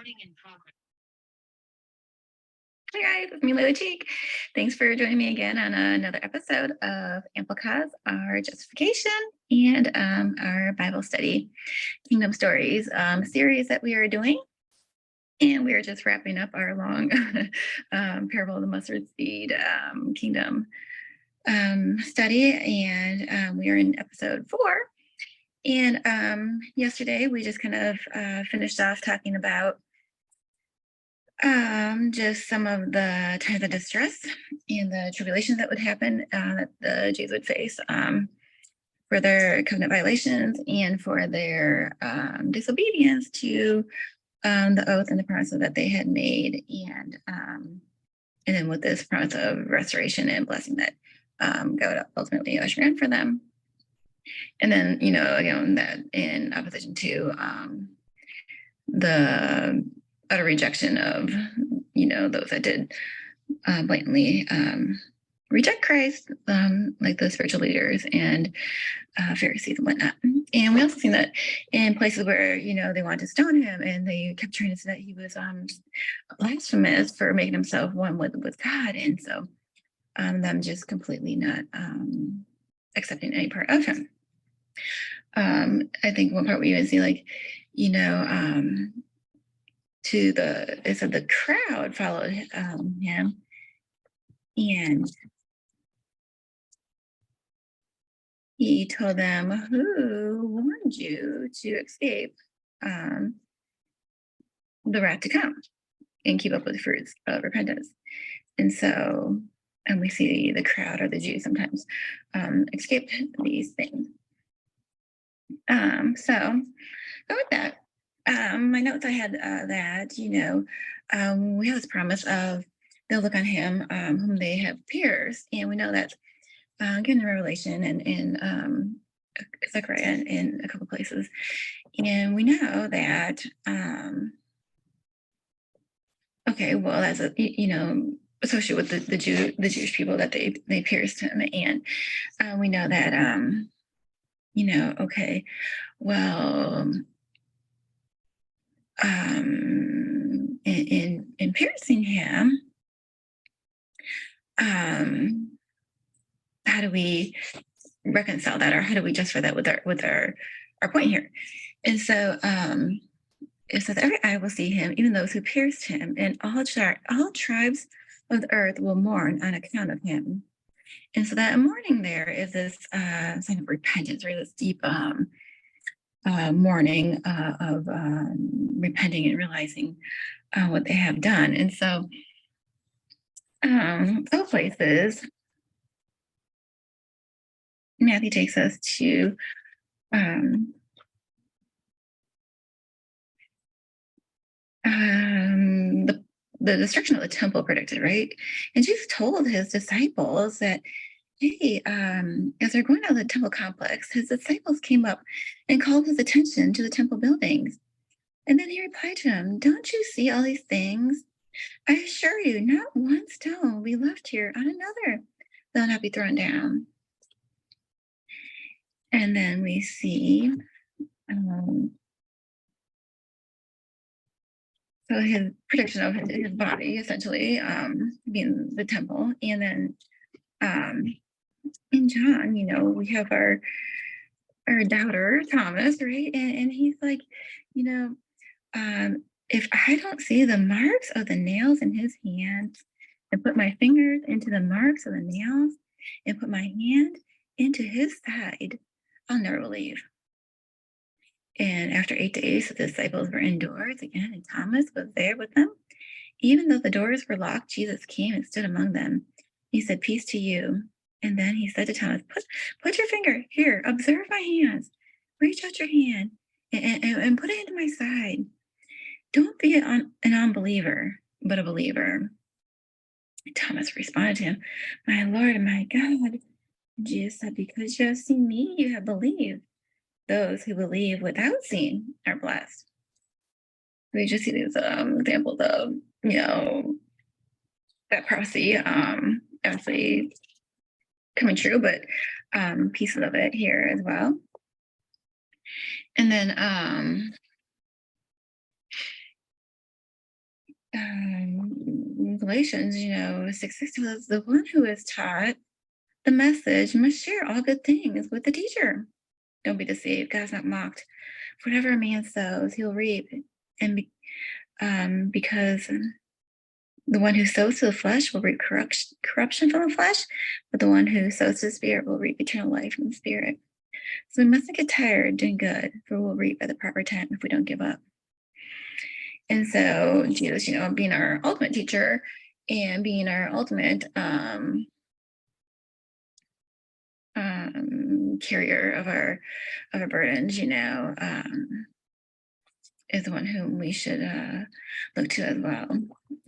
Hi guys, it's me, Layla Cheek. Thanks for joining me again on another episode of Amplifies, our justification and our Bible study Kingdom Stories series that we are doing. And we are just wrapping up our long Parable of the Mustard Seed Kingdom study. And we are in episode 4. And yesterday we just kind of finished off talking about just some of the times of distress and the tribulations that would happen that the Jews would face for their covenant violations and for their disobedience to the oath and the promises that they had made, and then with this promise of restoration and blessing that God would ultimately usher in for them. And then, again, that in opposition to the utter rejection of, those that did blatantly reject Christ, like the spiritual leaders and Pharisees and whatnot. And we also seen that in places where, they wanted to stone him and they kept trying to say that he was blasphemous for making himself one with God. And so them just completely not accepting any part of him. I think one part we even see, like, it said the crowd followed him, and he told them, who warned you to escape the wrath to come and keep up with the fruits of repentance? And so, and we see the crowd or the Jews sometimes escape these things. So with that, my notes, I had that, we have this promise of they'll look on him whom they have pierced. And we know that again in Revelation and in Zechariah and in a couple places. And we know that, okay, well, as a, associated with the Jewish people, that they pierced him. And we know that, okay, well, in piercing him, how do we reconcile that, or how do we justify that with our point here? And so it says, every eye will see him, even those who pierced him, and all tribes of the earth will mourn on account of him. And so that mourning there is this sign of repentance, or this deep mourning of repenting and realizing what they have done. And so other places, Matthew takes us to the destruction of the temple predicted, right? And Jesus told his disciples that, hey, as they're going out of the temple complex, his disciples came up and called his attention to the temple buildings. And then he replied to them, don't you see all these things? I assure you, not one stone will be left here on another that will not be thrown down. And then we see, so his prediction of his body, essentially, being the temple. And then in John, we have our doubter, Thomas, right? And he's like, if I don't see the marks of the nails in his hands and put my fingers into the marks of the nails and put my hand into his side, I'll never believe. And after 8 days, the disciples were indoors again, and Thomas was there with them. Even though the doors were locked, Jesus came and stood among them. He said, peace to you. And then he said to Thomas, put your finger here, observe my hands, reach out your hand and put it into my side. Don't be an unbeliever, but a believer. Thomas responded to him, my Lord and my God. Jesus said, because you have seen me, you have believed. Those who believe without seeing are blessed. We just see these examples of, that prophecy actually coming true, but pieces of it here as well. And then Galatians, 6:6 tells us the one who is taught the message must share all good things with the teacher. Don't be deceived. God's not mocked. Whatever a man sows, he'll reap. And because the one who sows to the flesh will reap corruption from the flesh, but the one who sows to the spirit will reap eternal life from the spirit. So we mustn't get tired doing good, for we'll reap at the proper time if we don't give up. And so Jesus, being our ultimate teacher and being our ultimate carrier of our burdens, is the one whom we should look to as well.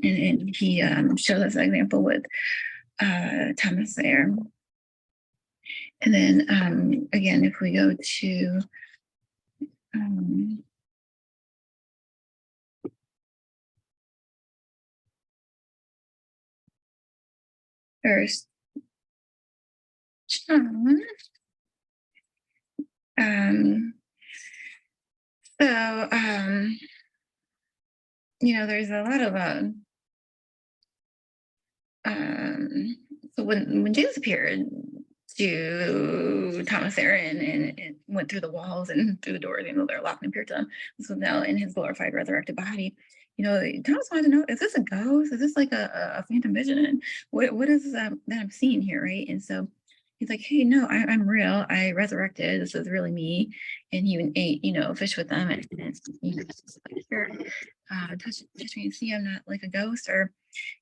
And he shows us an example with Thomas there. And then again, if we go to First John. There's a lot of so when Jesus appeared to Thomas there and went through the walls and through the doors, they're locked and appeared to him. This was now in his glorified resurrected body. Thomas wanted to know, is this a ghost? Is this like a phantom vision? And what is that I'm seeing here, right? And so he's like, hey, no, I'm real. I resurrected. This is really me. And he even ate, fish with them. And here, touch me and see I'm not like a ghost or,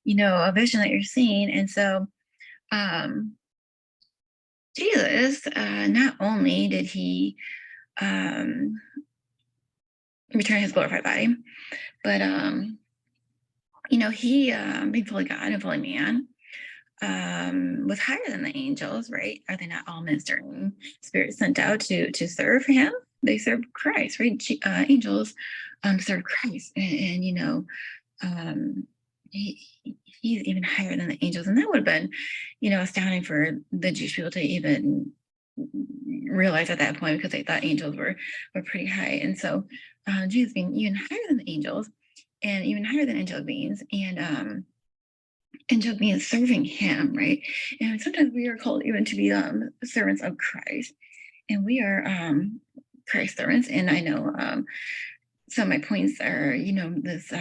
a vision that you're seeing. And so Jesus, not only did he return his glorified body, but he being fully God and fully man, was higher than the angels, right? Are they not all ministering spirits sent out to serve him? They serve Christ, right? Angels serve Christ, and he's even higher than the angels, and that would have been, astounding for the Jewish people to even realize at that point, because they thought angels were pretty high. And so Jesus being even higher than the angels and even higher than angelic beings, and angelic beings serving him, right? And sometimes we are called even to be servants of Christ, and we are Christ servants. And I know some of my points are, this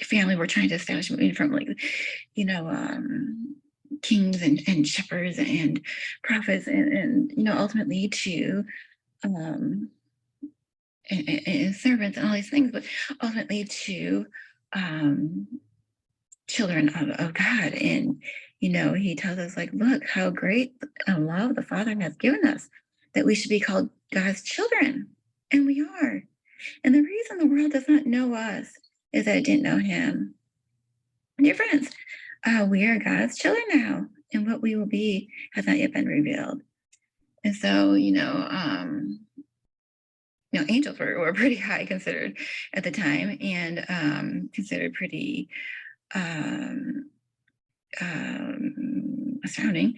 family we're trying to establish, moving from kings and shepherds and prophets and ultimately to and servants and all these things, but ultimately to children of God. And he tells us, like, look how great a love the Father has given us, that we should be called God's children, and we are. And the reason the world does not know us is that it didn't know him. Dear friends, we are God's children now, and what we will be has not yet been revealed. And so, angels were pretty high considered at the time, and considered pretty astounding.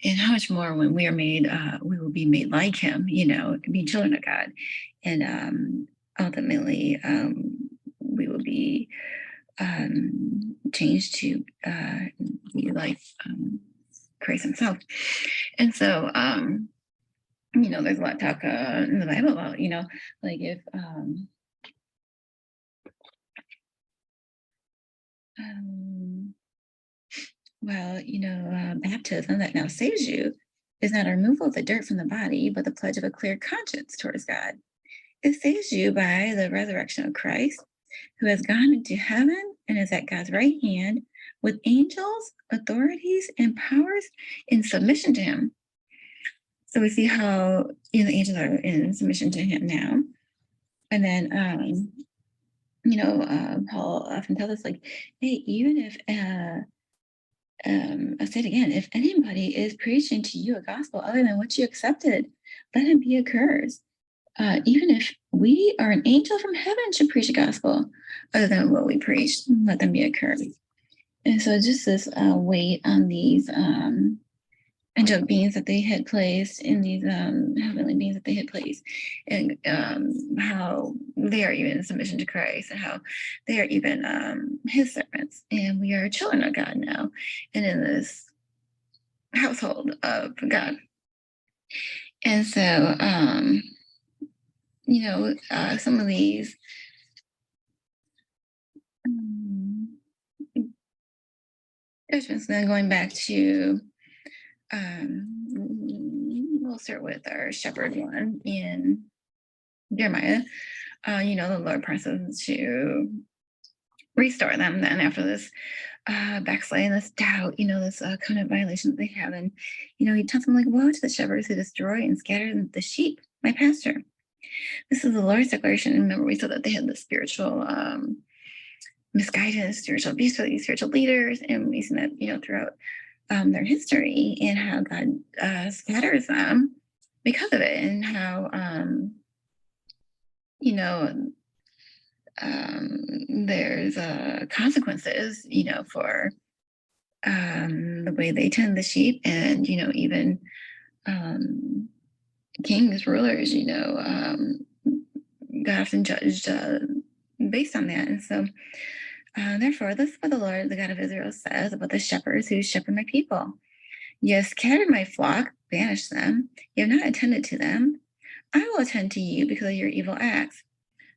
And how much more when we are made, we will be made like him, being children of God. And ultimately, we will be changed to be like Christ himself. And so, there's a lot of talk in the Bible about, like if baptism that now saves you is not a removal of the dirt from the body, but the pledge of a clear conscience towards God. It saves you by the resurrection of Christ, who has gone into heaven and is at God's right hand with angels, authorities, and powers in submission to him. So we see how the angels are in submission to him now. And then, Paul often tells us, like, hey, even if, I'll say it again, if anybody is preaching to you a gospel other than what you accepted, let him be accursed. Even if we or an angel from heaven should preach a gospel other than what we preach, let them be accursed. And so just this weight on these angelic beings that they had placed in these heavenly beings that they had placed, and how they are even in submission to Christ, and how they are even his servants, and we are children of God now, and in this household of God. And so some of these um, judgments, then going back to we'll start with our shepherd one in Jeremiah. The Lord promises to restore them then after this backsliding, this doubt, this covenant violation that they have. And, he tells them, like, woe to the shepherds who destroy and scatter the sheep, my pasture. This is the Lord's declaration. And remember, we said that they had the spiritual misguidance, spiritual abuse for these spiritual leaders. And we see that, throughout their history, and how God scatters them because of it, and how there's consequences, for the way they tend the sheep, and even kings, rulers, God often judged based on that. And so therefore, this is what the Lord, the God of Israel, says about the shepherds who shepherd my people. You have scattered my flock, banished them. You have not attended to them. I will attend to you because of your evil acts.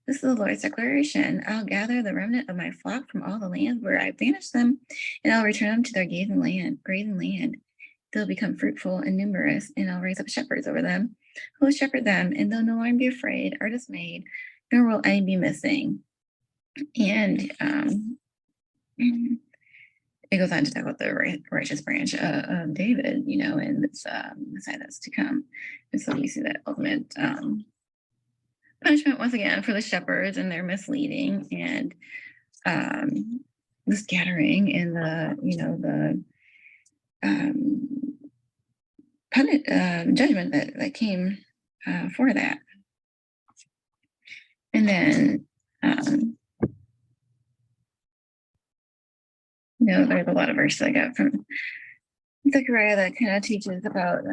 This is the Lord's declaration. I'll gather the remnant of my flock from all the lands where I banished them, and I'll return them to their grazing land. They'll become fruitful and numerous, and I'll raise up shepherds over them who will shepherd them, and they'll no longer be afraid or dismayed, nor will any be missing. And it goes on to talk about the righteous branch of David, and it's Messiah that's to come. And so you see that ultimate punishment once again for the shepherds and their misleading, and the scattering, and the judgment that came for that. And then there's a lot of verses I got from Zechariah that kind of teaches about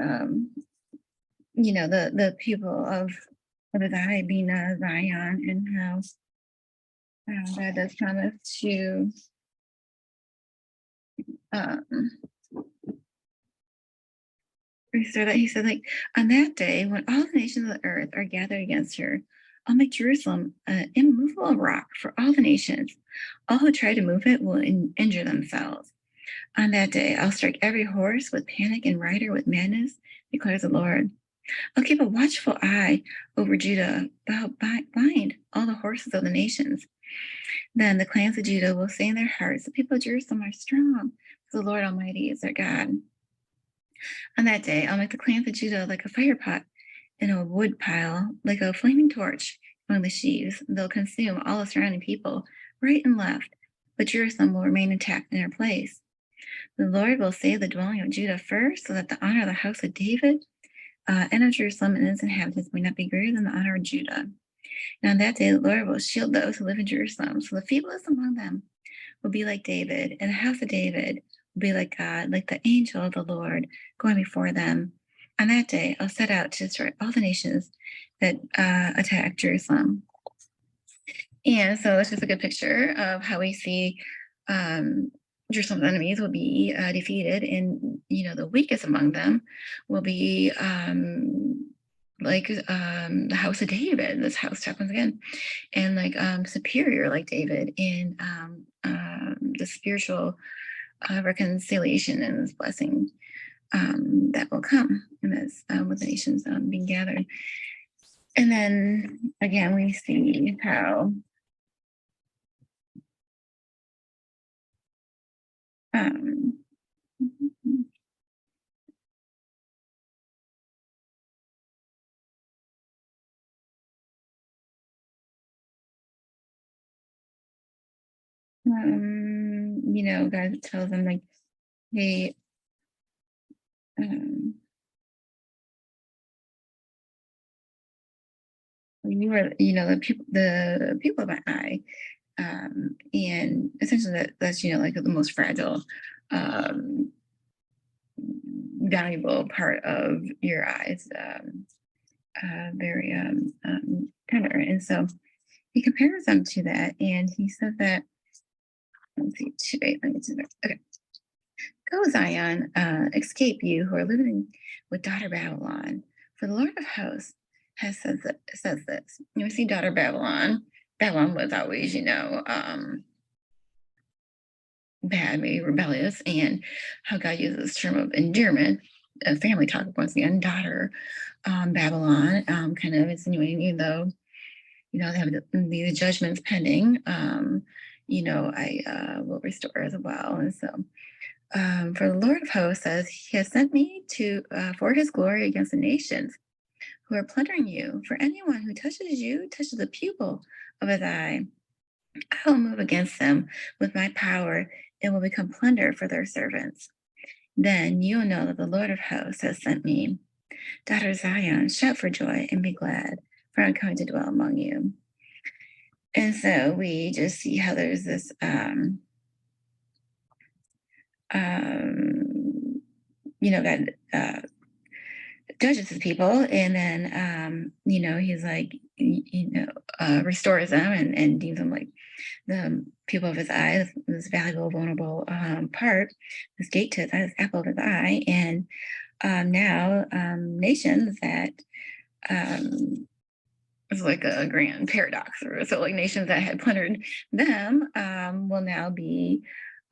the people of the guy being Zion, and how God does promise to restore that. He said, like, on that day when all the nations of the earth are gathered against her, I'll make Jerusalem an immovable rock for all the nations. All who try to move it will injure themselves. On that day, I'll strike every horse with panic and rider with madness, declares the Lord. I'll keep a watchful eye over Judah, bind all the horses of the nations. Then the clans of Judah will say in their hearts, the people of Jerusalem are strong, for the Lord Almighty is their God. On that day, I'll make the clans of Judah like a fire pot in a wood pile, like a flaming torch among the sheaves. They'll consume all the surrounding people, right and left, but Jerusalem will remain intact in her place. The Lord will save the dwelling of Judah first, so that the honor of the house of David and of Jerusalem and its inhabitants may not be greater than the honor of Judah. And on that day, the Lord will shield those who live in Jerusalem, so the feeblest among them will be like David, and the house of David will be like God, like the angel of the Lord going before them. On that day, I'll set out to destroy all the nations that attack Jerusalem. And so it's just a good picture of how we see Jerusalem's enemies will be defeated, and the weakest among them will be like the house of David. This house happens again, and like superior like David in the spiritual reconciliation and this blessing that will come, and this with the nations being gathered. And then again, we see how God tells them, like, hey, you are, the people of my eye, and essentially that's like the most fragile valuable part of your eyes, very tender. And so he compares them to that, and he said that, let's see, wait, let me do that. Okay. Go, Zion, escape you who are living with daughter Babylon. For the Lord of hosts says this. We see daughter Babylon. Babylon was always, bad, maybe rebellious, and how God uses this term of endearment, a family talk once again, daughter Babylon, kind of insinuating, even though, they have these judgments pending, I will restore as well. And so, for the Lord of hosts says, He has sent me to for His glory against the nations who are plundering you. For anyone who touches you touches the pupil of His eye. I will move against them with my power and will become plunder for their servants. Then you'll know that the Lord of hosts has sent me. Daughter Zion, shout for joy and be glad, for I'm coming to dwell among you. And so we just see how there's this God judges his people, and then he's like, restores them and deems them like the people of his eye, this valuable, vulnerable part, this gate to his eye, this apple of his eye. And now nations that it's like a grand paradox. So like nations that had plundered them will now be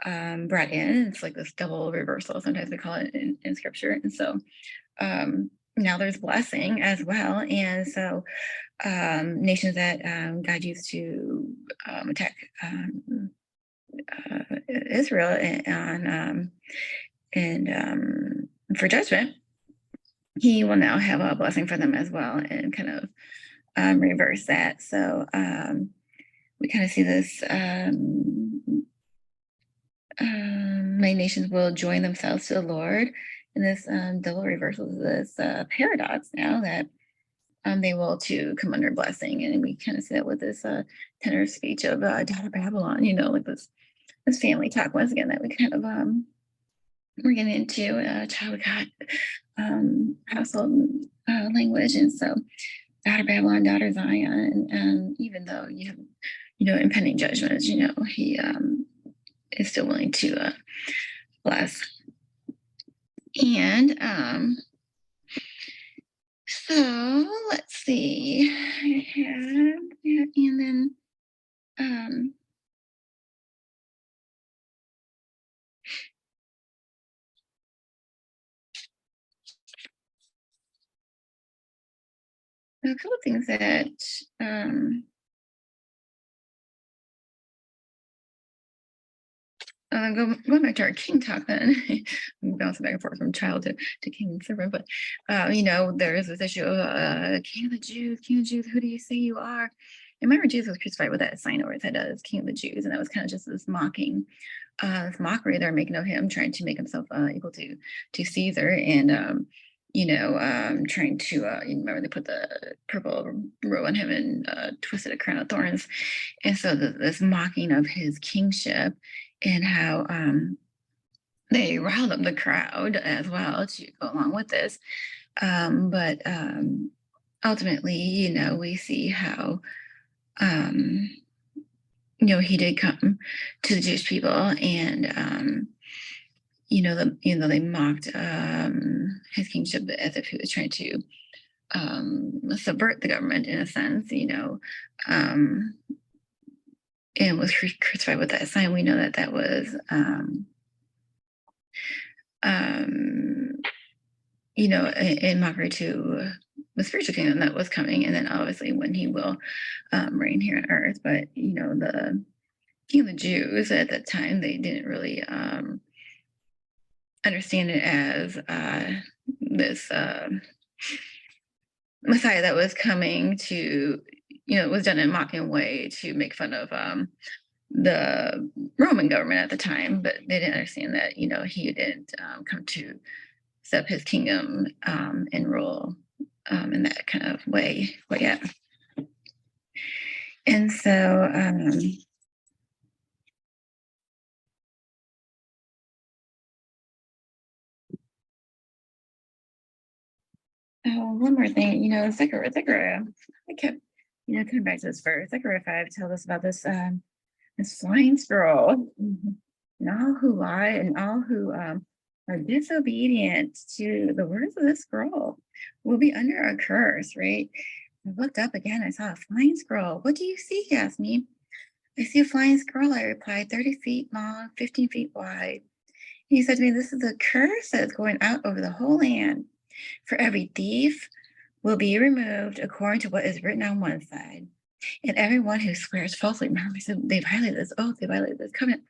brought in. It's like this double reversal, sometimes we call it in scripture. And so now there's blessing as well. And so nations that God used to attack Israel and for judgment, He will now have a blessing for them as well, and kind of reverse that. So we kind of see this. Many nations will join themselves to the Lord in this double reversal of this paradox now that they will too come under blessing. And we kind of see that with this tenor speech of daughter Babylon, like this family talk once again that we kind of we're getting into child of God household language. And so daughter Babylon, daughter Zion, and even though you have impending judgments, he is still willing to bless. And so let's see. And then a couple of things that going back to our king talk, then I'm bouncing back and forth from child to king and servant, but there is this issue of king of the Jews, who do you say you are? And remember, Jesus was crucified with that sign over his head as king of the Jews, and that was kind of just this mocking, this mockery they're making of him, trying to make himself equal to Caesar, and trying to remember they put the purple robe on him and twisted a crown of thorns, and so this mocking of his kingship, and how they riled up the crowd as well to go along with this. But ultimately, we see how, he did come to the Jewish people, and, they mocked his kingship as if he was trying to subvert the government in a sense, and was crucified with that sign. We know that was, in mockery to the spiritual kingdom that was coming, and then obviously when he will reign here on earth. But the king of the Jews at that time, they didn't really understand it as this Messiah that was coming to, it was done in a mocking way to make fun of the Roman government at the time, but they didn't understand that, he didn't come to set up his kingdom and rule in that kind of way. But yeah. And so Oh, one more thing, Zechariah. I kept, coming back to this verse. Zechariah 5 tells us about this flying scroll. And all who lie and all who are disobedient to the words of this scroll will be under a curse, right? I looked up again. I saw a flying scroll. What do you see? He asked me. I see a flying scroll. I replied, 30 feet long, 15 feet wide. He said to me, this is a curse that's going out over the whole land. For every thief will be removed according to what is written on one side. And everyone who swears falsely, remember, so they violate this oath, they violate this covenant.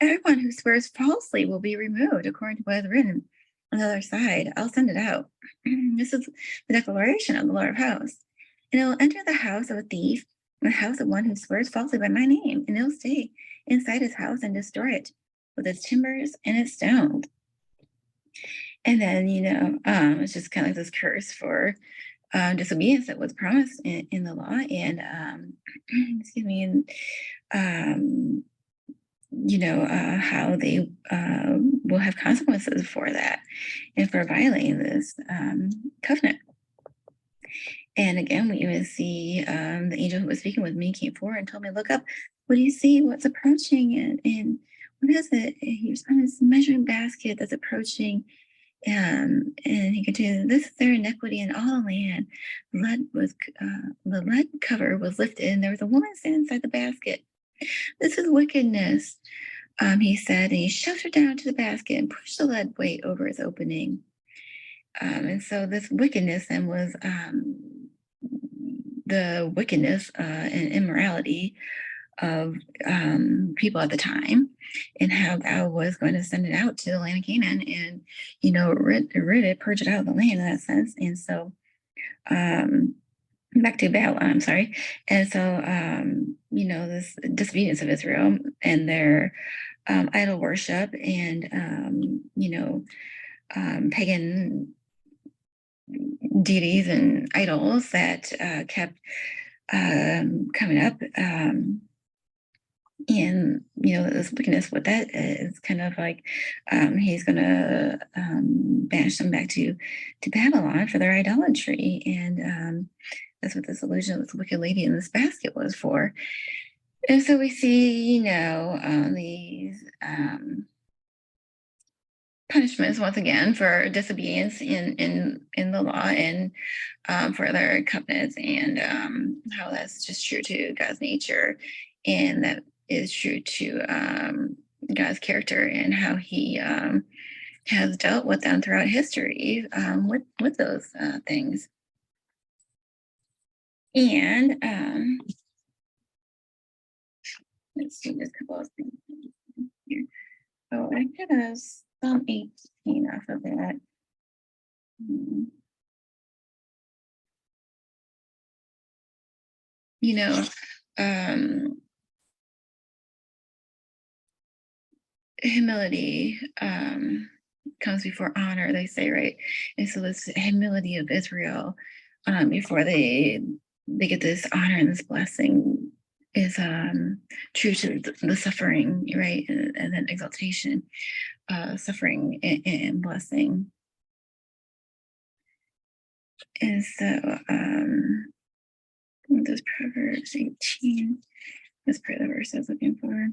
Everyone who swears falsely will be removed according to what is written on the other side. I'll send it out. This is the declaration of the Lord of hosts. And it will enter the house of a thief, the house of one who swears falsely by my name, and it'll stay inside his house and destroy it with its timbers and its stones. And then, it's just kind of like this curse for disobedience that was promised in the law. And, excuse me, and, how they will have consequences for that and for violating this covenant. And again, we even see the angel who was speaking with me came forward and told me, look up, what do you see? What's approaching? And what is it? And he was on this measuring basket that's approaching. And he continued, this is their iniquity in all the land. The lead cover was lifted, and there was a woman standing inside the basket. This is wickedness, he said, and he shoved her down to the basket and pushed the lead weight over its opening. And so this wickedness then was the wickedness and immorality of people at the time, and how God was going to send it out to the land of Canaan and, rid it, purge it out of the land in that sense. And so back to Babylon, I'm sorry. And so, this disobedience of Israel and their idol worship and, pagan deities and idols that kept coming up. And this wickedness, what that is, kind of like he's going to banish them back to Babylon for their idolatry. And that's what this illusion of this wicked lady in this basket was for. And so we see, these punishments once again for disobedience in the law and for their covenants, and how that's just true to God's nature, and that is true to God's character and how he has dealt with them throughout history with those things. And let's see, just a couple of things here. Oh, I had a Psalm 18 off of that. Humility comes before honor, they say, right? And so this humility of Israel before they get this honor and this blessing is true to the suffering, right? And then exaltation, suffering and blessing. And so those Proverbs 18, that's part of the verse I was looking for.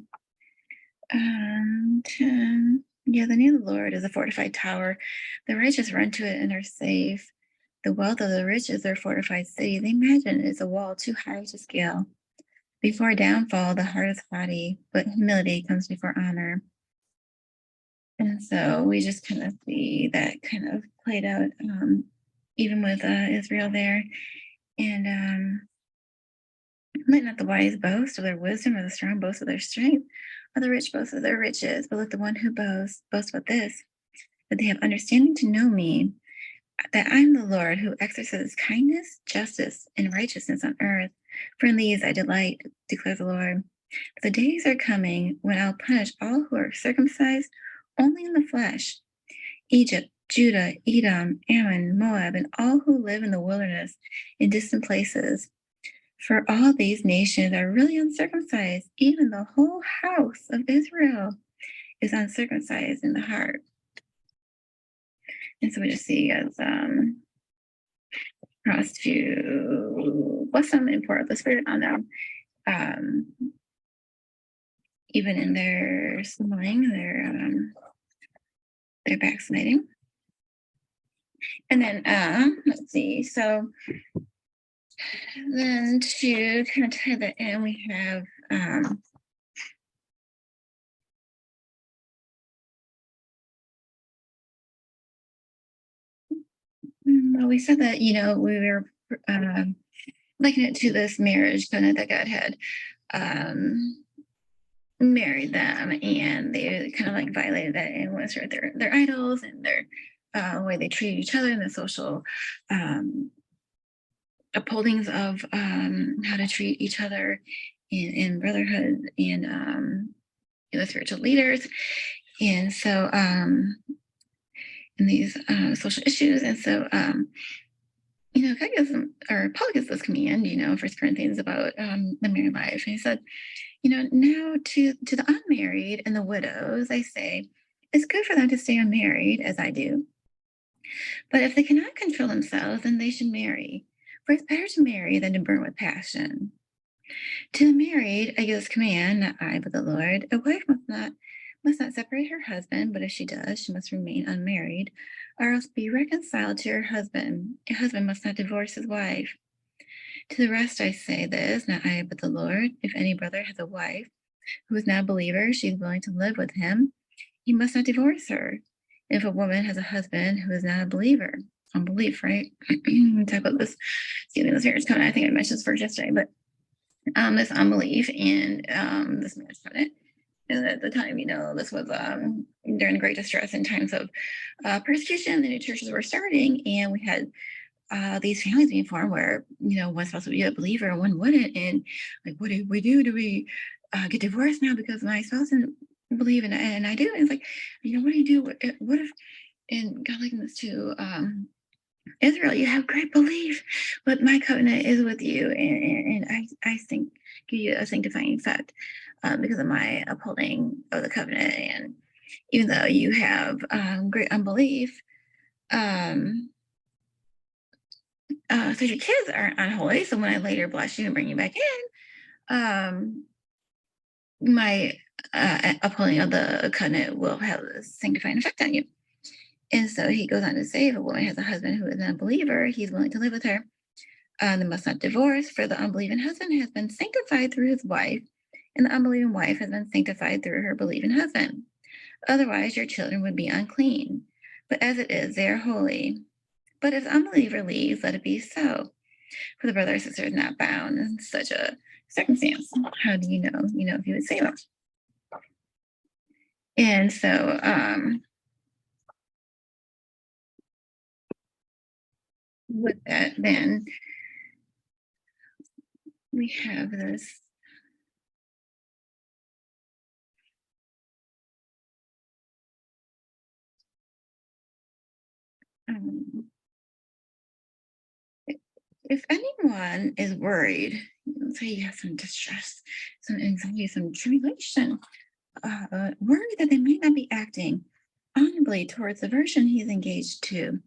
The name of the Lord is a fortified tower. The righteous run to it and are safe. The wealth of the rich is their fortified city. They imagine it is a wall too high to scale. Before downfall, the heart is haughty, but humility comes before honor. And so we just kind of see that kind of played out even with Israel there. And let not the wise boast of their wisdom, or the strong boast of their strength, or the rich boast of their riches. But let the one who boasts boast about this, that they have understanding to know me, that I am the Lord who exercises kindness, justice, and righteousness on earth. For in these I delight, declares the Lord. But the days are coming when I'll punish all who are circumcised only in the flesh: Egypt, Judah, Edom, Ammon, Moab, and all who live in the wilderness in distant places. For all these nations are really uncircumcised. Even the whole house of Israel is uncircumcised in the heart. And so we just see as us to bless them and pour out the Spirit on them, um, even in their stumbling, their backsliding. And then let's see. So then to kind of tie that in, we have well, we said that we were liking it to this marriage covenant that God had married them, and they kind of like violated that and went to their idols and their way they treated each other and the social upholdings of how to treat each other in brotherhood and the spiritual leaders. And so in these social issues. And so God gives them, or Paul gives this command, First Corinthians about the married life. And he said, now to the unmarried and the widows, I say, it's good for them to stay unmarried, as I do. But if they cannot control themselves, then they should marry. For it's better to marry than to burn with passion. To the married, I give this command, not I, but the Lord: a wife must not separate her husband, but if she does, she must remain unmarried, or else be reconciled to her husband. A husband must not divorce his wife. To the rest I say this, not I, but the Lord: if any brother has a wife who is not a believer, she is willing to live with him, he must not divorce her. If a woman has a husband who is not a believer, unbelief, right? We talk about this, this marriage covenant. I think I mentioned this first yesterday, but this unbelief and this marriage covenant. And at the time, this was during the Great Distress in times of persecution. The new churches were starting, and we had these families being formed where one spouse would be a believer and one wouldn't. And like, what do we do? Do we get divorced now because my spouse didn't believe and I do? And it's like, what do you do? What if? And God likened this to Israel, you have great belief, but my covenant is with you, and I think give you a sanctifying effect because of my upholding of the covenant. And even though you have great unbelief, so your kids aren't unholy. So when I later bless you and bring you back in, my upholding of the covenant will have a sanctifying effect on you. And so he goes on to say, if a woman has a husband who is not a believer, he's willing to live with her. They must not divorce, for the unbelieving husband has been sanctified through his wife, and the unbelieving wife has been sanctified through her believing husband. Otherwise, your children would be unclean. But as it is, they are holy. But if the unbeliever leaves, let it be so. For the brother or sister is not bound in such a circumstance. How do you know? If you would save them. And so, with that, then we have this. If anyone is worried, say you have some distress, some anxiety, some tribulation, worried that they may not be acting honorably towards the version he's engaged to,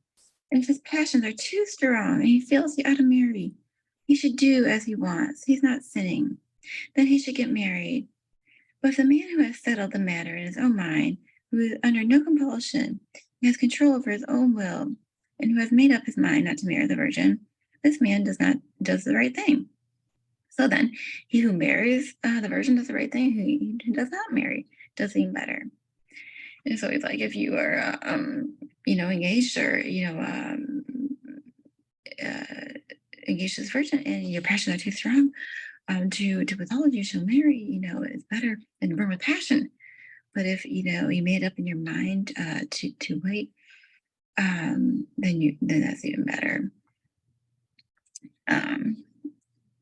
and if his passions are too strong and he feels he ought to marry, he should do as he wants. He's not sinning. Then he should get married. But if the man who has settled the matter in his own mind, who is under no compulsion, and has control over his own will, and who has made up his mind not to marry the virgin, this man does the right thing. So then, he who marries the virgin does the right thing. Who does not marry does even better. And so it's like if you are, engaged or engaged as a virgin, and your passions are too strong to withhold, you shall marry. It's better than to burn with passion. But if you made up in your mind to wait, then that's even better.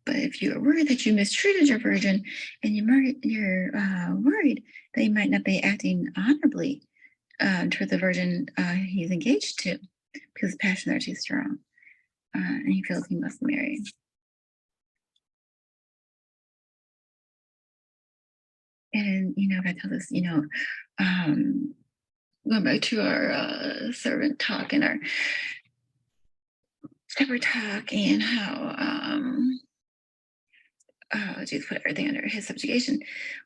But if you're worried that you mistreated your virgin, and you're worried that he might not be acting honorably toward the virgin he's engaged to, because his passions are too strong, and he feels he must marry. And God tells us, going back to our servant talk and our shepherd talk and how Jesus put everything under his subjugation.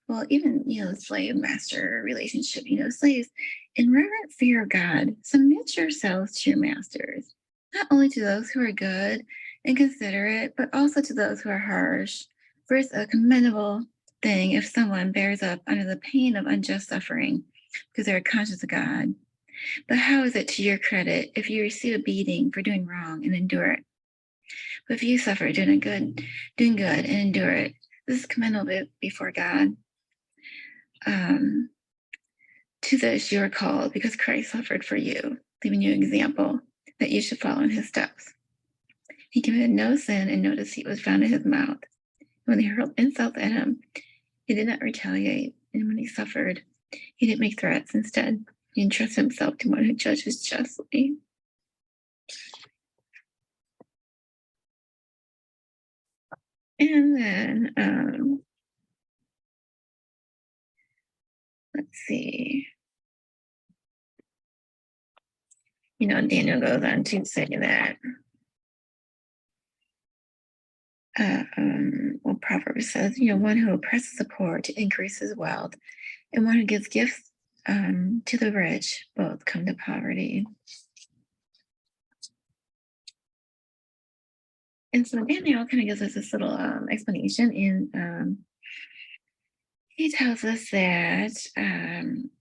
Well, even slave master relationship, slaves, in reverent fear of God, submit yourselves to your masters, not only to those who are good and considerate, but also to those who are harsh. For it's a commendable thing if someone bears up under the pain of unjust suffering because they are conscious of God. But how is it to your credit if you receive a beating for doing wrong and endure it? But if you suffer doing good and endure it, this is commendable before God. To this you are called, because Christ suffered for you, leaving you an example that you should follow in his steps. He committed no sin, and no deceit was found in his mouth. When they hurled insults at him, he did not retaliate. And when he suffered, he didn't make threats. Instead, he entrusted himself to one who judges justly. And then, let's see. Daniel goes on to say that, Proverbs says, one who oppresses the poor to increase his wealth, and one who gives gifts to the rich, both come to poverty. And so Daniel kind of gives us this little explanation, and he tells us that,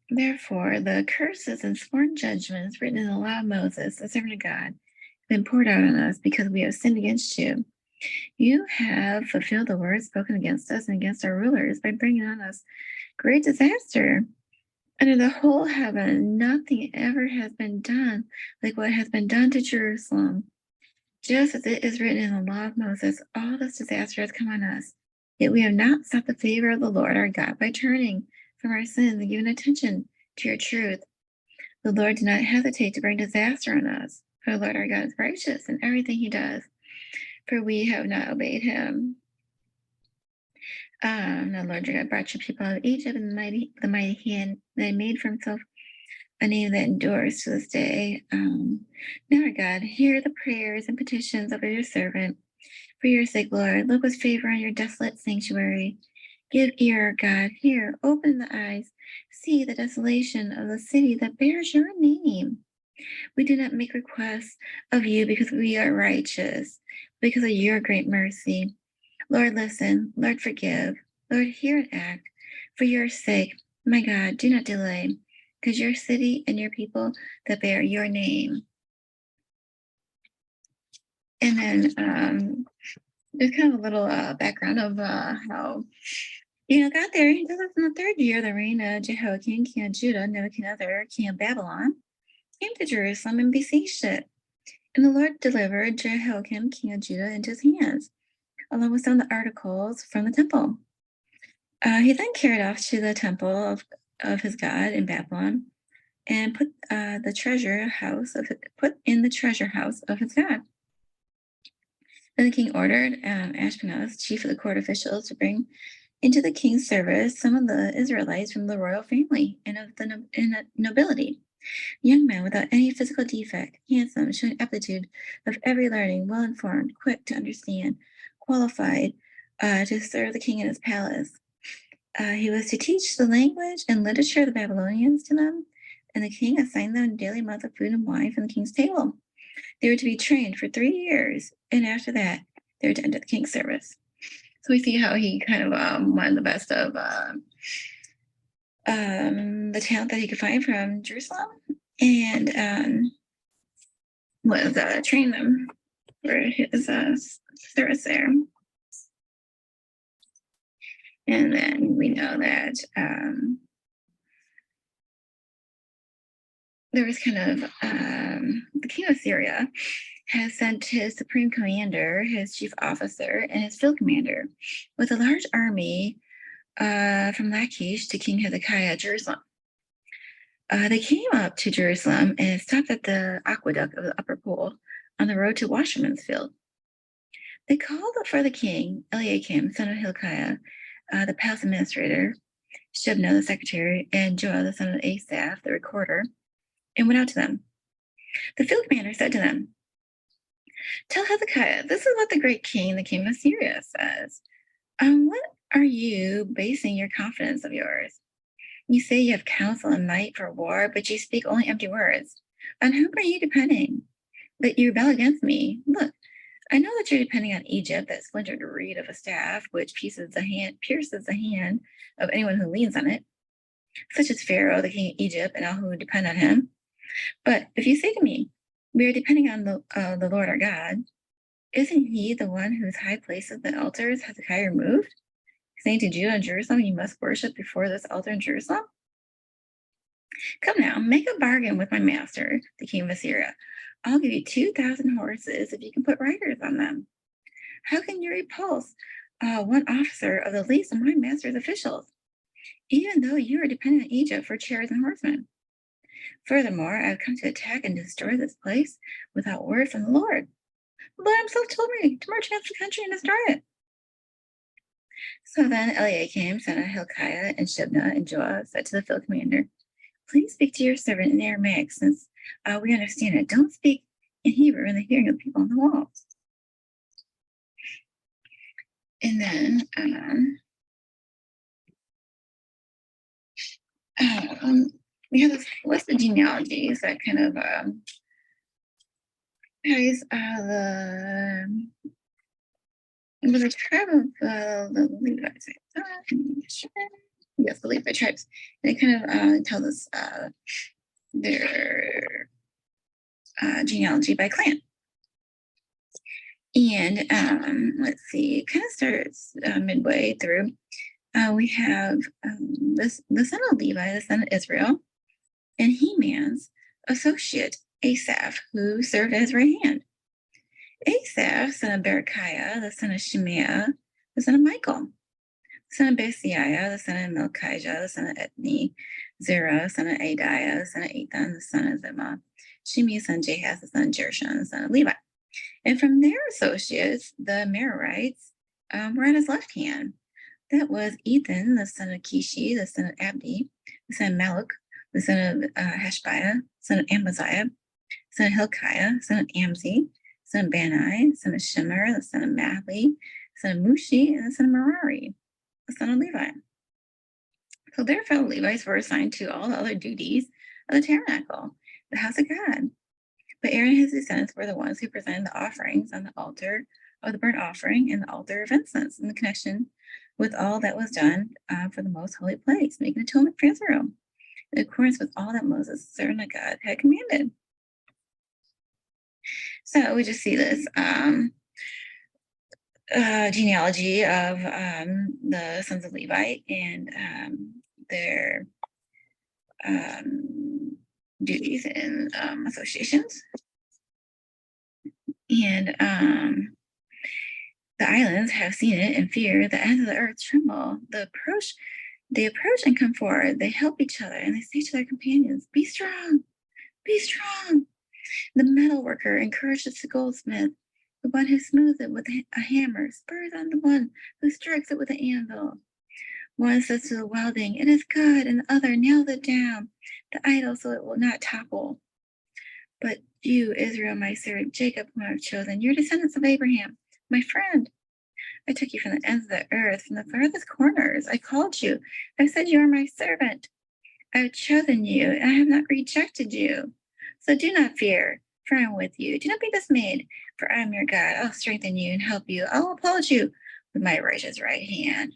therefore, the curses and sworn judgments written in the law of Moses, the servant of God, have been poured out on us because we have sinned against you. You have fulfilled the words spoken against us and against our rulers by bringing on us great disaster. Under the whole heaven, nothing ever has been done like what has been done to Jerusalem. Just as it is written in the law of Moses, all this disaster has come on us. Yet we have not sought the favor of the Lord our God by turning from our sins and giving attention to your truth. The Lord did not hesitate to bring disaster on us, for the Lord our God is righteous in everything he does, for we have not obeyed him. The Lord your God brought your people out of Egypt, and the mighty hand that he made for himself a name that endures to this day. Now, our God, hear the prayers and petitions of your servant. For your sake, Lord, look with favor on your desolate sanctuary. Give ear, God, hear, open the eyes, see the desolation of the city that bears your name. We do not make requests of you because we are righteous, because of your great mercy. Lord, listen. Lord, forgive. Lord, hear and act. For your sake, my God, do not delay, because your city and your people that bear your name. And then there's kind of a little background of how got there. He does this in the third year of the reign of Jehoiakim, king of Judah. Nebuchadnezzar, king of Babylon, came to Jerusalem and besieged it. And the Lord delivered Jehoiakim, king of Judah, into his hands, along with some of the articles from the temple. He then carried off to the temple of his God in Babylon and put in the treasure house of his God. Then the king ordered Ashpenaz, chief of the court officials, to bring into the king's service some of the Israelites from the royal family and of the nobility, young men without any physical defect, handsome, showing aptitude of every learning, well-informed, quick to understand, qualified to serve the king in his palace. He was to teach the language and literature of the Babylonians to them, and the king assigned them a daily amount of food and wine from the king's table. They were to be trained for 3 years, and after that, they were to enter the king's service. So we see how he kind of wanted the best of the talent that he could find from Jerusalem, and was train them for his service there. And then we know that there was kind of the king of Syria has sent his supreme commander, his chief officer, and his field commander with a large army from Lachish to King Hezekiah at Jerusalem. They came up to Jerusalem and stopped at the aqueduct of the upper pool on the road to Washerman's Field. They called for the king, Eliakim, son of Hilkiah, the palace administrator, Shebna, the secretary, and Joah, the son of Asaph, the recorder, and went out to them. The field commander said to them, Tell Hezekiah, this is what the king of Syria says. What are you basing your confidence of yours? You say you have counsel and might for war, but you speak only empty words. On whom are you depending? That you rebel against me. Look, I know that you're depending on Egypt, that splintered reed of a staff, which pierces the hand of anyone who leans on it, such as Pharaoh, the king of Egypt, and all who depend on him. But if you say to me, we are depending on the Lord our God, isn't he the one whose high places the altars Hezekiah removed, saying to Judah and Jerusalem, you must worship before this altar in Jerusalem? Come now, make a bargain with my master, the king of Assyria. I'll give you 2,000 horses if you can put riders on them. How can you repulse one officer of the least of my master's officials, even though you are dependent on Egypt for chariots and horsemen? Furthermore, I have come to attack and destroy this place without word from the Lord. The Lord himself told me to march against the country and destroy it. So then Eliakim, son of Hilkiah, and Shebna and Joah said to the field commander, please speak to your servant in Aramaic, since we understand it. Don't speak in Hebrew in the hearing of the people on the wall. And then we have this list of genealogies that kind of carries the tribe of the Levites. Yes, the Levite tribes. And it kind of tells us their genealogy by clan. And let's see, it kind of starts midway through. We have the son of Levi, the son of Israel, and Heman's associate, Asaph, who served as right hand. Asaph, son of Berechiah, the son of Shemaiah, the son of Michael, the son of Basiah, the son of Melchijah, the son of Ethni, Zerah, son of Adiah, the son of Ethan, the son of Zimmah, Shimi, son of Jahaz, the son of Jershon, the son of Levi. And from their associates, the Merarites, were at his left hand. That was Ethan, the son of Kishi, the son of Abdi, the son of Maluk, the son of Hashbiah, son of Amaziah, son of Hilkiah, son of Amzi, son of Bani, son of Shemer, the son of Mahli, son of Mushi, and the son of Merari, the son of Levi. So their fellow Levites were assigned to all the other duties of the tabernacle, the house of God. But Aaron and his descendants were the ones who presented the offerings on the altar of the burnt offering and the altar of incense in the connection with all that was done for the most holy place, making atonement for Israel, in accordance with all that Moses, servant of God, had commanded. So we just see this genealogy of the sons of Levi and their duties and associations. And the islands have seen it and fear. The ends of the earth tremble. They approach and come forward. They help each other and they say to their companions, be strong, be strong. The metal worker encourages the goldsmith. The one who smooths it with a hammer spurs on the one who strikes it with an anvil. One says to the welding, it is good, and the other nails it down, the idol, so it will not topple. But you, Israel, my servant, Jacob, whom I have chosen, you're descendants of Abraham, my friend. I took you from the ends of the earth, from the farthest corners. I called you. I said, you are my servant. I have chosen you, and I have not rejected you. So do not fear, for I am with you. Do not be dismayed, for I am your God. I'll strengthen you and help you. I'll uphold you with my righteous right hand.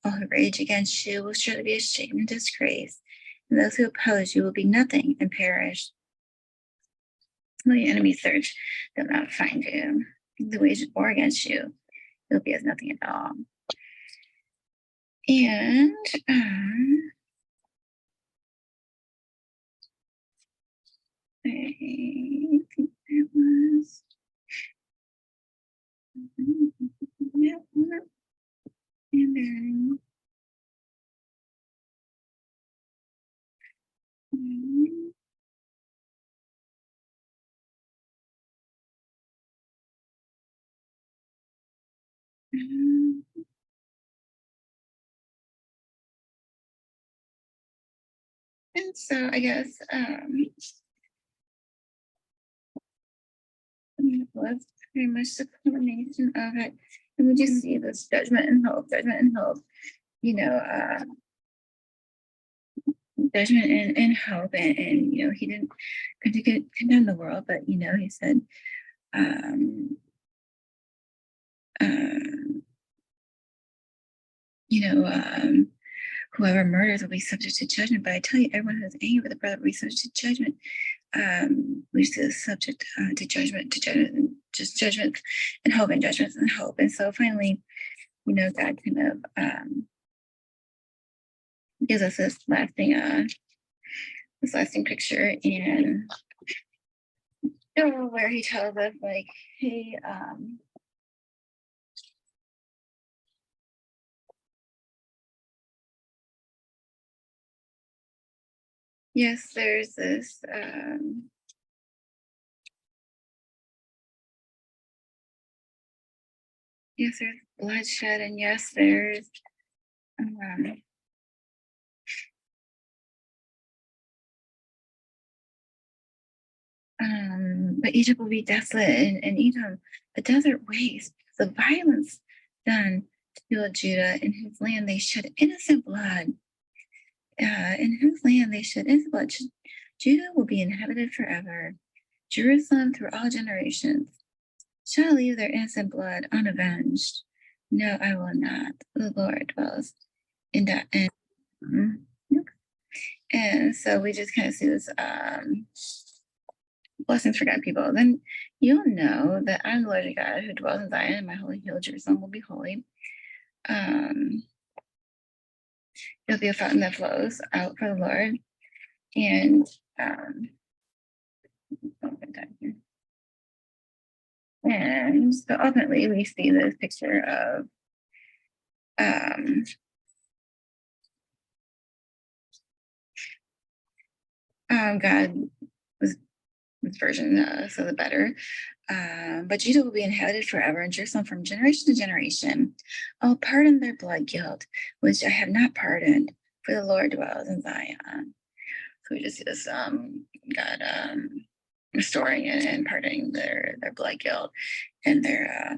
All who rage against you will surely be ashamed and disgraced, and those who oppose you will be nothing and perish. When your enemies search, they'll not find you. The wage war against you, you'll be as nothing at all. And I think that was that one. And then and so I guess And it was pretty much the culmination of it. And we just see this judgment and hope, you know, judgment and hope. And, you know, he didn't come to condemn the world, but, you know, he said, um, um, you know, whoever murders will be subject to judgment. But I tell you, everyone who's angry with a brother will be subject to judgment. Which is subject to judgment, and just judgment and hope, and judgments and hope. And so finally, you know, God kind of gives us this lasting picture, and where he tells us, like, hey, yes, there's this yes, there's bloodshed, and yes, there's um, but Egypt will be desolate, and Edom a desert waste. The violence done to Judah. In his land they shed innocent blood. In whose land they shed innocent blood. Judah will be inhabited forever. Jerusalem through all generations. Shall I leave their innocent blood unavenged? No, I will not. The Lord dwells in that. And so we just kind of see this blessings for God people. Then you'll know that I'm the Lord your God who dwells in Zion, and my holy hill Jerusalem will be holy. It'll be a fountain that flows out for the Lord. And and so ultimately we see this picture of God was this version, so the better. But Judah will be inhabited forever, and Jerusalem from generation to generation. I'll pardon their blood guilt, which I have not pardoned, for the Lord dwells in Zion. So we just see this God restoring and pardoning their blood guilt and their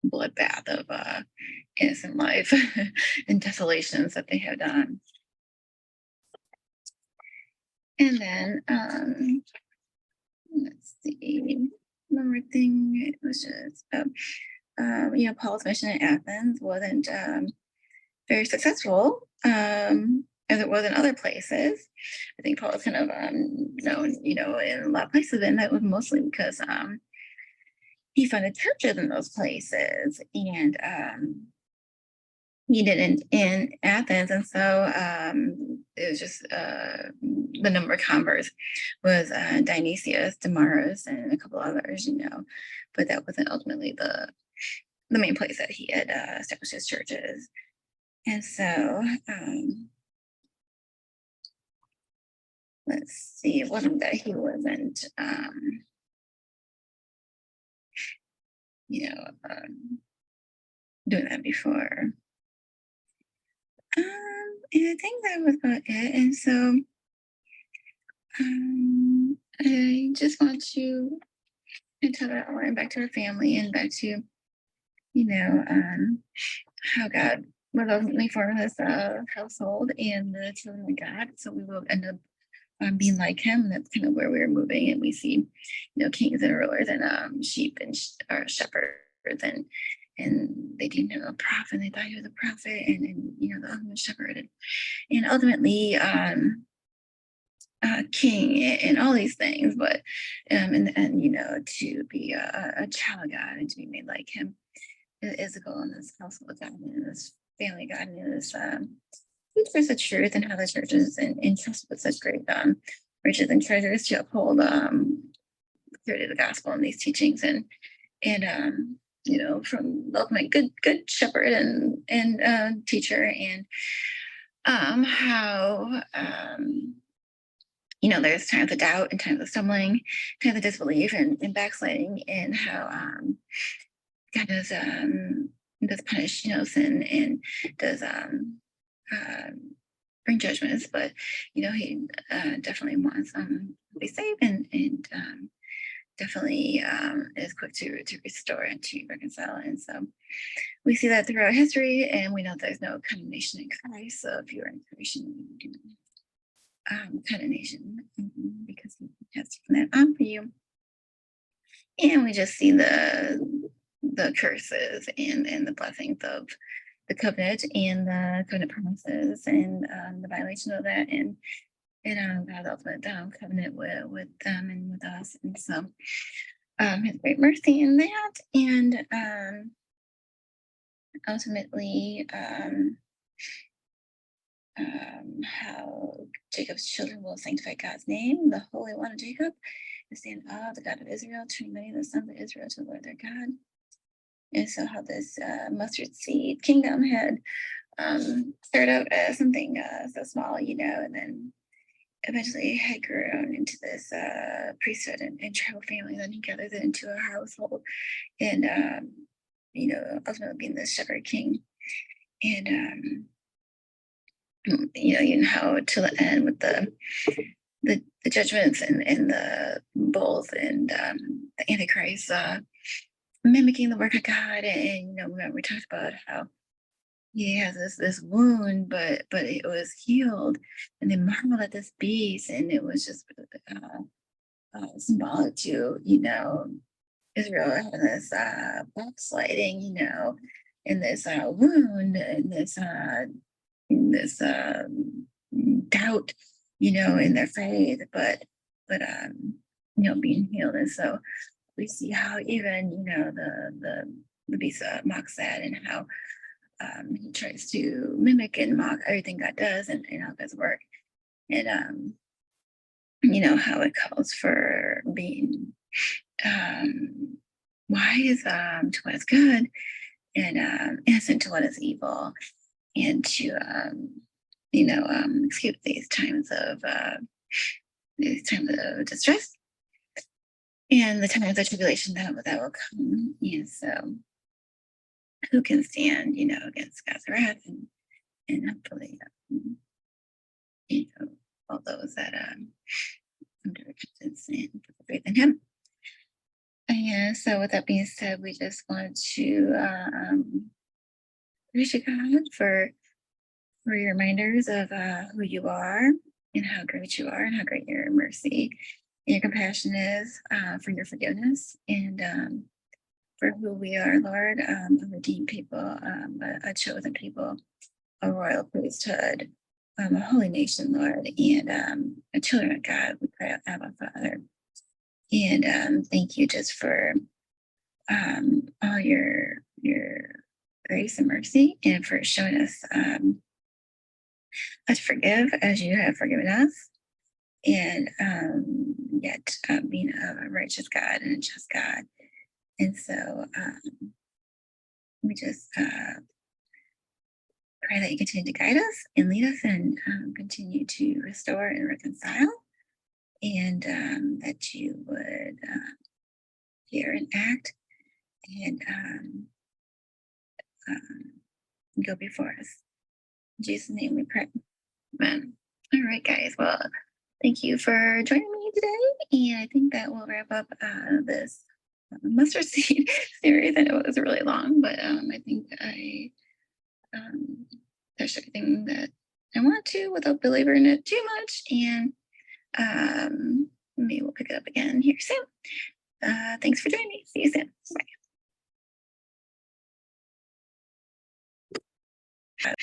bloodbath of innocent life and desolations that they have done. And then let's see, one more thing. It was just Paul's mission in Athens wasn't very successful as it was in other places. I think Paul was kind of known, in a lot of places, and that was mostly because he founded churches in those places, and he did in Athens, and so it was just the number of converts was Dionysius, Damaris, and a couple others, but that wasn't ultimately the main place that he had established his churches. And so let's see, it wasn't that he wasn't doing that before. And I think that was about it. And so I just want to tell that and back to our family and back to, how God was ultimately for his household and the children of God. So we will end up being like him. And that's kind of where we're moving. And we see, kings and rulers and sheep and shepherds and they deemed him a prophet, and they thought he was a prophet, and the ultimate shepherd, and ultimately king, and all these things. But and to be a child of God and to be made like him is a goal in this household of God and in this family God and in this there's the truth, and how the church is entrusted with such great riches and treasures to uphold purity of the gospel and these teachings, and from my good shepherd and teacher, and how there's times of doubt and times of stumbling, times of disbelief and backsliding, and how God does punish sin and does bring judgments, but he definitely wants be safe and definitely is quick to restore and to reconcile. And so we see that throughout history, and we know there's no condemnation in Christ. So if you're in Christ, you condemnation because he has taken that on for you. And we just see the curses and the blessings of the covenant and the covenant promises and the violation of that and God's ultimate covenant with them and with us. And so his great mercy in that, and ultimately how Jacob's children will sanctify God's name, the Holy One of Jacob, the stand of the God of Israel, turning many of the sons of Israel to the Lord their God. And so how this mustard seed kingdom had started out as something so small, and then eventually had grown into this priesthood and tribal family. Then he gathered it into a household, and ultimately being this shepherd king. And how to the end with the judgments and the bulls and the Antichrist mimicking the work of God. And we talked about how he has this wound, but it was healed, and they marveled at this beast, and it was just symbolic to Israel having this backsliding, in this wound and this doubt, in their faith, but being healed. And so we see how even the beast mocks that, and how he tries to mimic and mock everything God does and how God's work, and how it calls for being wise to what is good, and innocent to what is evil, and to escape these times of distress and the times of tribulation that will come. And so who can stand against God's wrath, and hopefully all those that come to repentance and put their faith in him. And so with that being said, we just want to praise you, God, for your reminders of who you are and how great you are and how great your mercy and your compassion is, for your forgiveness, and for who we are, Lord, a redeemed people, a chosen people, a royal priesthood, a holy nation, Lord, and a children of God. We pray, Abba, Father. And thank you just for all your grace and mercy, and for showing us how to forgive as you have forgiven us, and yet being a righteous God and a just God. And so we just pray that you continue to guide us and lead us, and continue to restore and reconcile, and that you would hear and act, and go before us. In Jesus' name we pray. Amen. All right, guys. Well, thank you for joining me today. And I think that will wrap up this mustard seed series. I know it was really long, but I think I touched everything that I want to without belaboring it too much. And maybe we'll pick it up again here soon. Thanks for joining me. See you soon. Bye.